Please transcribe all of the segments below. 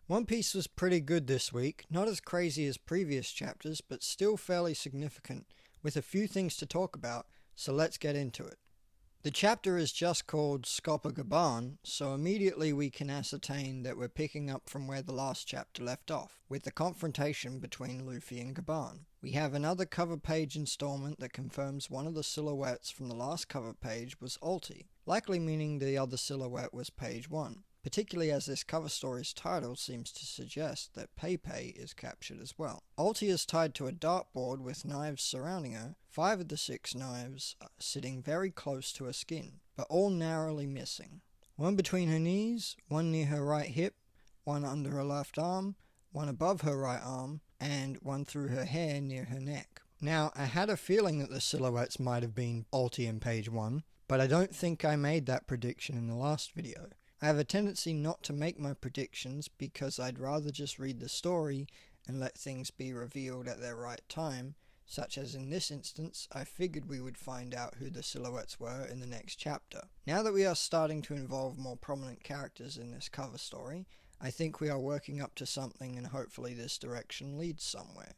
One Piece was pretty good this week, not as crazy as previous chapters, but still fairly significant, with a few things to talk about, so let's get into it. The chapter is just called Scopper Gaban, so immediately we can ascertain that we're picking up from where the last chapter left off, with the confrontation between Luffy and Gaban. We have another cover page installment that confirms one of the silhouettes from the last cover page was Ulti, likely meaning the other silhouette was page 1. Particularly as this cover story's title seems to suggest that Pepe is captured as well. Ulti is tied to a dartboard with knives surrounding her, 5 of the 6 knives are sitting very close to her skin, but all narrowly missing. One between her knees, one near her right hip, one under her left arm, one above her right arm, and one through her hair near her neck. Now, I had a feeling that the silhouettes might have been Ulti in page 1, but I don't think I made that prediction in the last video. I have a tendency not to make my predictions because I'd rather just read the story and let things be revealed at their right time, such as in this instance I figured we would find out who the silhouettes were in the next chapter. Now that we are starting to involve more prominent characters in this cover story, I think we are working up to something and hopefully this direction leads somewhere.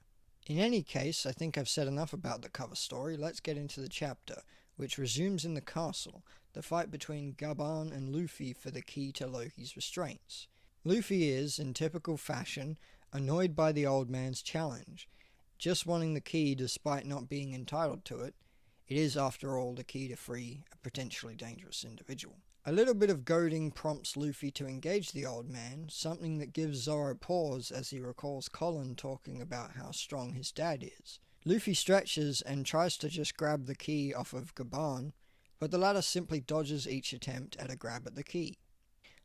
In any case, I think I've said enough about the cover story. Let's get into the chapter, which resumes in the castle, the fight between Gaban and Luffy for the key to Loki's restraints. Luffy is, in typical fashion, annoyed by the old man's challenge, just wanting the key despite not being entitled to it. It is, after all, the key to free a potentially dangerous individual. A little bit of goading prompts Luffy to engage the old man, something that gives Zoro pause as he recalls Colin talking about how strong his dad is. Luffy stretches and tries to just grab the key off of Gaban, but the latter simply dodges each attempt at a grab at the key.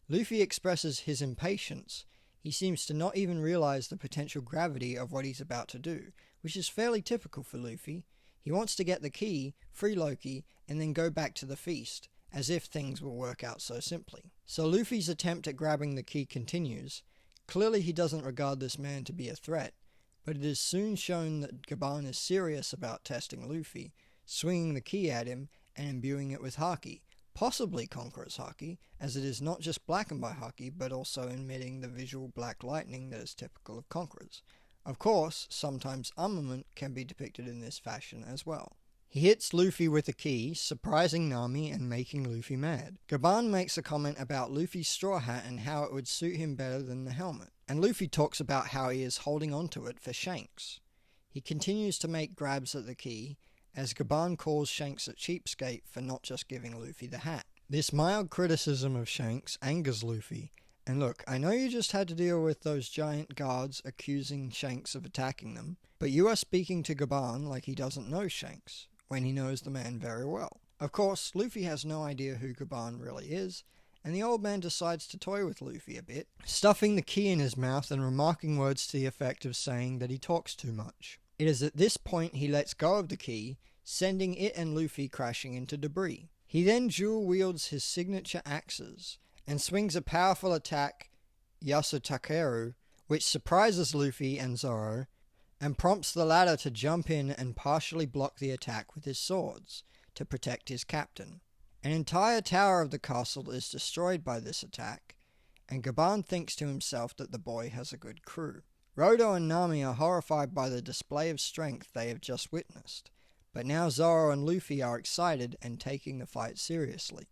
Luffy expresses his impatience. He seems to not even realize the potential gravity of what he's about to do, which is fairly typical for Luffy. He wants to get the key, free Loki, and then go back to the feast, as if things will work out so simply. So Luffy's attempt at grabbing the key continues. Clearly he doesn't regard this man to be a threat, but it is soon shown that Gaban is serious about testing Luffy, swinging the key at him and imbuing it with Haki, possibly Conqueror's Haki, as it is not just blackened by Haki but also emitting the visual black lightning that is typical of Conquerors. Of course, sometimes armament can be depicted in this fashion as well. He hits Luffy with the key, surprising Nami and making Luffy mad. Gaban makes a comment about Luffy's straw hat and how it would suit him better than the helmet, and Luffy talks about how he is holding onto it for Shanks. He continues to make grabs at the key, as Gaban calls Shanks a cheapskate for not just giving Luffy the hat. This mild criticism of Shanks angers Luffy, and look, I know you just had to deal with those giant guards accusing Shanks of attacking them, but you are speaking to Gaban like he doesn't know Shanks, when he knows the man very well. Of course, Luffy has no idea who Gaban really is, and the old man decides to toy with Luffy a bit, stuffing the key in his mouth and remarking words to the effect of saying that he talks too much. It is at this point he lets go of the key, sending it and Luffy crashing into debris. He then dual wields his signature axes, and swings a powerful attack, Yasutakeru, which surprises Luffy and Zoro, and prompts the latter to jump in and partially block the attack with his swords, to protect his captain. An entire tower of the castle is destroyed by this attack, and Gaban thinks to himself that the boy has a good crew. Rodo and Nami are horrified by the display of strength they have just witnessed, but now Zoro and Luffy are excited and taking the fight seriously.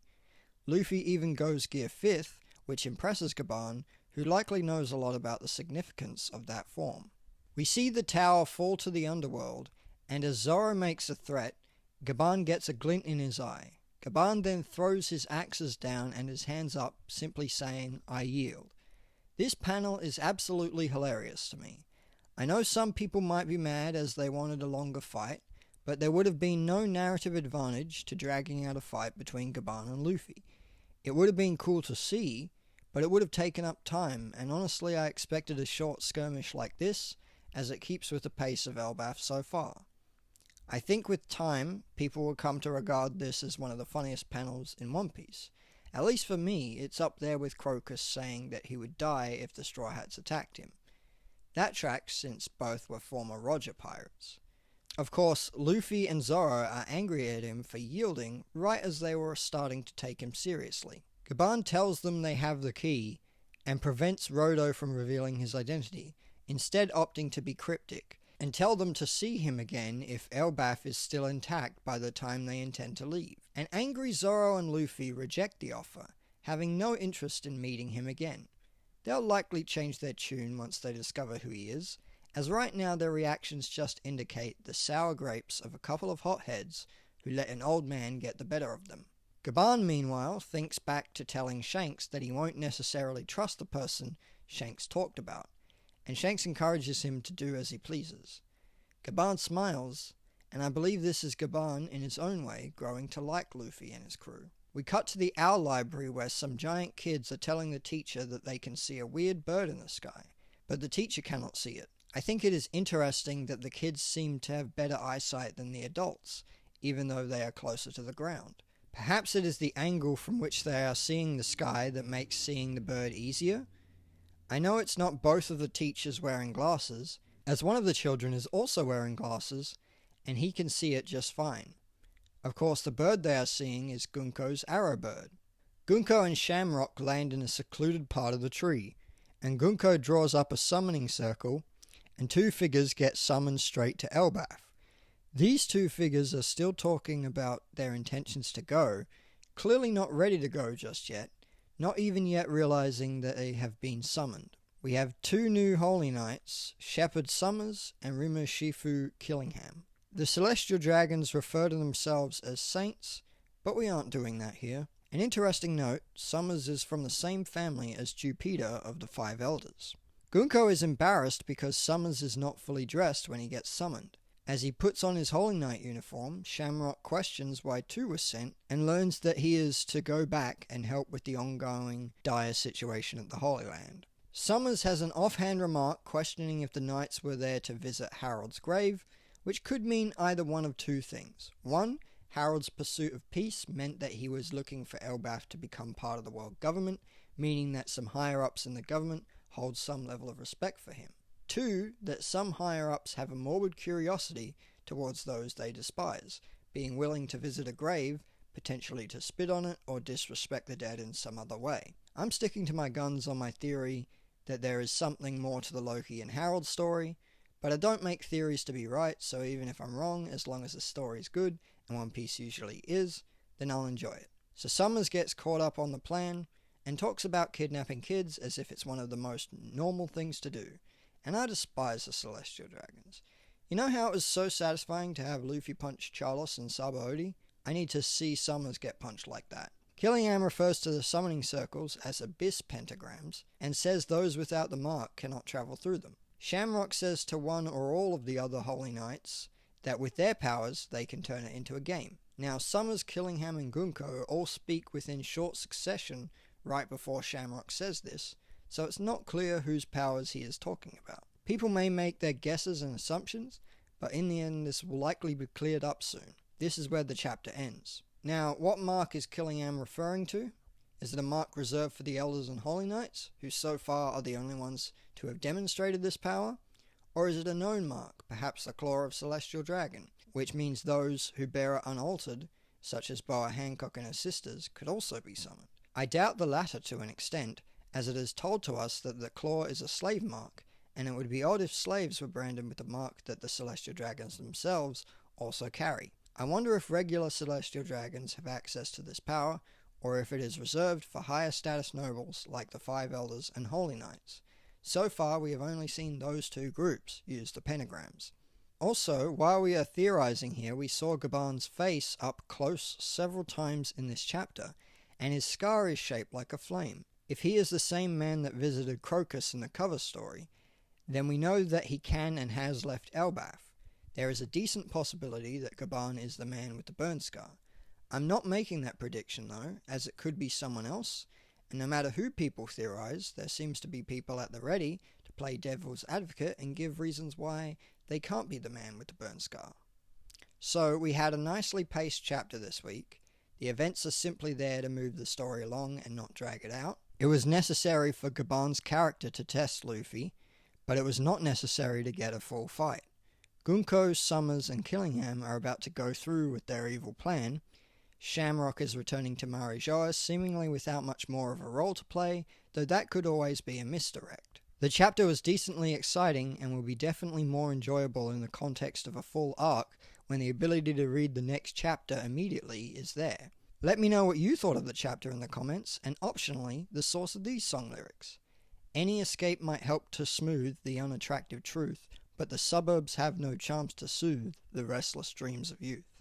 Luffy even goes Gear 5th, which impresses Gaban, who likely knows a lot about the significance of that form. We see the tower fall to the underworld, and as Zoro makes a threat, Gaban gets a glint in his eye. Gaban then throws his axes down and his hands up, simply saying, "I yield." This panel is absolutely hilarious to me. I know some people might be mad as they wanted a longer fight, but there would have been no narrative advantage to dragging out a fight between Gaban and Luffy. It would have been cool to see, but it would have taken up time, and honestly I expected a short skirmish like this, as it keeps with the pace of Elbaf so far. I think with time, people will come to regard this as one of the funniest panels in One Piece. At least for me, it's up there with Crocus saying that he would die if the Straw Hats attacked him. That tracks since both were former Roger pirates. Of course, Luffy and Zoro are angry at him for yielding right as they were starting to take him seriously. Gaban tells them they have the key, and prevents Rhodo from revealing his identity, instead opting to be cryptic and tell them to see him again if Elbaf is still intact by the time they intend to leave. And angry Zoro and Luffy reject the offer, having no interest in meeting him again. They'll likely change their tune once they discover who he is, as right now their reactions just indicate the sour grapes of a couple of hotheads who let an old man get the better of them. Gaban, meanwhile, thinks back to telling Shanks that he won't necessarily trust the person Shanks talked about, and Shanks encourages him to do as he pleases. Gaban smiles, and I believe this is Gaban in his own way growing to like Luffy and his crew. We cut to the owl library where some giant kids are telling the teacher that they can see a weird bird in the sky, but the teacher cannot see it. I think it is interesting that the kids seem to have better eyesight than the adults, even though they are closer to the ground. Perhaps it is the angle from which they are seeing the sky that makes seeing the bird easier. I know it's not both of the teachers wearing glasses, as one of the children is also wearing glasses, and he can see it just fine. Of course, the bird they are seeing is Gunko's arrow bird. Gunko and Shamrock land in a secluded part of the tree, and Gunko draws up a summoning circle, and two figures get summoned straight to Elbaf. These two figures are still talking about their intentions to go, clearly not ready to go just yet, not even yet realizing that they have been summoned. We have two new Holy Knights, Shepherd Summers and Rimoshifu Killingham. The Celestial Dragons refer to themselves as saints, but we aren't doing that here. An interesting note, Summers is from the same family as Jupiter of the Five Elders. Gunko is embarrassed because Summers is not fully dressed when he gets summoned. As he puts on his Holy Knight uniform, Shamrock questions why two was sent and learns that he is to go back and help with the ongoing dire situation at the Holy Land. Summers has an offhand remark questioning if the knights were there to visit Harold's grave, which could mean either one of two things. One, Harold's pursuit of peace meant that he was looking for Elbaf to become part of the world government, meaning that some higher-ups in the government hold some level of respect for him. Two, that some higher-ups have a morbid curiosity towards those they despise, being willing to visit a grave, potentially to spit on it or disrespect the dead in some other way. I'm sticking to my guns on my theory that there is something more to the Loki and Harold story, but I don't make theories to be right, so even if I'm wrong, as long as the story is good, and One Piece usually is, then I'll enjoy it. So Summers gets caught up on the plan, and talks about kidnapping kids as if it's one of the most normal things to do. And I despise the Celestial Dragons. You know how it was so satisfying to have Luffy punch Charlos and Sabaody? I need to see Summers get punched like that. Killingham refers to the summoning circles as abyss pentagrams, and says those without the mark cannot travel through them. Shamrock says to one or all of the other Holy Knights that with their powers they can turn it into a game. Now Summers, Killingham and Gunko all speak within short succession right before Shamrock says this, so it's not clear whose powers he is talking about. People may make their guesses and assumptions, but in the end this will likely be cleared up soon. This is where the chapter ends. Now, what mark is Killingham referring to? Is it a mark reserved for the Elders and Holy Knights, who so far are the only ones to have demonstrated this power? Or is it a known mark, perhaps the Claw of Celestial Dragon, which means those who bear it unaltered, such as Boa Hancock and her sisters, could also be summoned? I doubt the latter to an extent, as it is told to us that the claw is a slave mark, and it would be odd if slaves were branded with a mark that the Celestial Dragons themselves also carry. I wonder if regular Celestial Dragons have access to this power, or if it is reserved for higher status nobles like the Five Elders and Holy Knights. So far we have only seen those two groups use the pentagrams. Also, while we are theorizing here, we saw Gaban's face up close several times in this chapter, and his scar is shaped like a flame. If he is the same man that visited Crocus in the cover story, then we know that he can and has left Elbaf. There is a decent possibility that Gaban is the man with the burn scar. I'm not making that prediction though, as it could be someone else, and no matter who people theorize, there seems to be people at the ready to play devil's advocate and give reasons why they can't be the man with the burn scar. So we had a nicely paced chapter this week. The events are simply there to move the story along and not drag it out. It was necessary for Gaban's character to test Luffy, but it was not necessary to get a full fight. Gunko, Summers and Killingham are about to go through with their evil plan. Shamrock is returning to Marijoa seemingly without much more of a role to play though that could always be a misdirect. The chapter was decently exciting and will be definitely more enjoyable in the context of a full arc when the ability to read the next chapter immediately is there. Let me know what you thought of the chapter in the comments, and optionally, the source of these song lyrics. Any escape might help to smooth the unattractive truth, but the suburbs have no charms to soothe the restless dreams of youth.